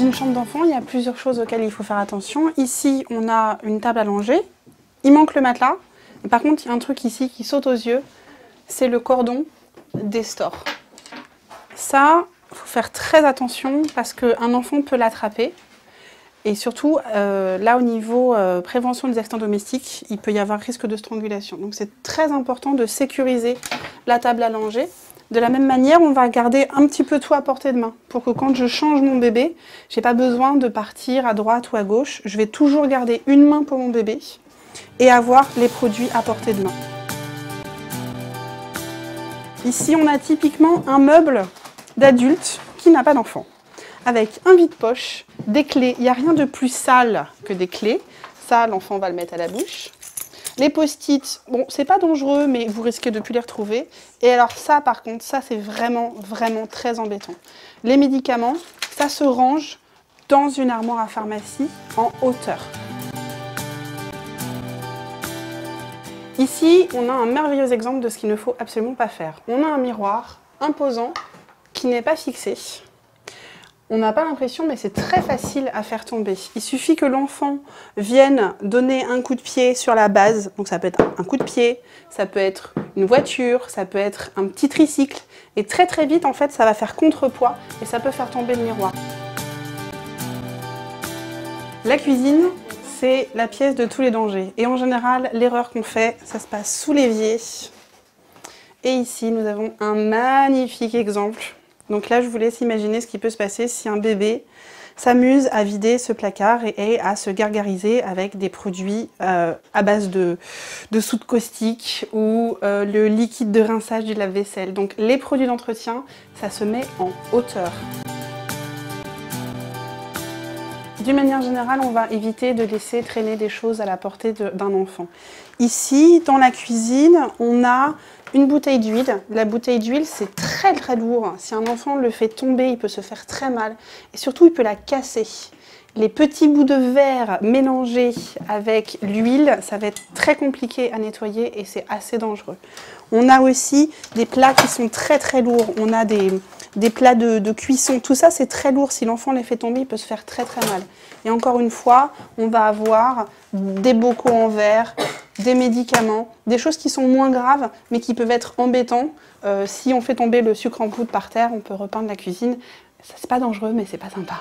une chambre d'enfant, il y a plusieurs choses auxquelles il faut faire attention. Ici, on a une table allongée. Il manque le matelas. Et par contre, il y a un truc ici qui saute aux yeux. C'est le cordon des stores. Ça, il faut faire très attention parce qu'un enfant peut l'attraper. Et surtout, là, au niveau prévention des accidents domestiques, il peut y avoir risque de strangulation. Donc, c'est très important de sécuriser la table allongée. De la même manière, on va garder un petit peu tout à portée de main pour que quand je change mon bébé, je n'ai pas besoin de partir à droite ou à gauche. Je vais toujours garder une main pour mon bébé et avoir les produits à portée de main. Ici, on a typiquement un meuble d'adulte qui n'a pas d'enfant, avec un vide-poche, des clés. Il n'y a rien de plus sale que des clés. Ça, l'enfant va le mettre à la bouche. Les post-it, bon, c'est pas dangereux, mais vous risquez de ne plus les retrouver. Et alors ça, par contre, ça, c'est vraiment, vraiment très embêtant. Les médicaments, ça se range dans une armoire à pharmacie en hauteur. Ici, on a un merveilleux exemple de ce qu'il ne faut absolument pas faire. On a un miroir imposant qui n'est pas fixé. On n'a pas l'impression, mais c'est très facile à faire tomber. Il suffit que l'enfant vienne donner un coup de pied sur la base. Donc ça peut être un coup de pied, ça peut être une voiture, ça peut être un petit tricycle. Et très très vite, en fait, ça va faire contrepoids et ça peut faire tomber le miroir. La cuisine, c'est la pièce de tous les dangers. Et en général, l'erreur qu'on fait, ça se passe sous l'évier. Et ici, nous avons un magnifique exemple. Donc là, je vous laisse imaginer ce qui peut se passer si un bébé s'amuse à vider ce placard et à se gargariser avec des produits à base de soude caustique ou le liquide de rinçage du lave-vaisselle. Donc les produits d'entretien, ça se met en hauteur. D'une manière générale, on va éviter de laisser traîner des choses à la portée d'un enfant. Ici, dans la cuisine, on a une bouteille d'huile. La bouteille d'huile, c'est très très lourd. Si un enfant le fait tomber, il peut se faire très mal. Et surtout, il peut la casser. Les petits bouts de verre mélangés avec l'huile, ça va être très compliqué à nettoyer et c'est assez dangereux. On a aussi des plats qui sont très très lourds. On a des plats de cuisson. Tout ça, c'est très lourd. Si l'enfant les fait tomber, il peut se faire très très mal. Et encore une fois, on va avoir des bocaux en verre, des médicaments, des choses qui sont moins graves, mais qui peuvent être embêtants. Si on fait tomber le sucre en poudre par terre, on peut repeindre la cuisine. Ça, c'est pas dangereux, mais c'est pas sympa.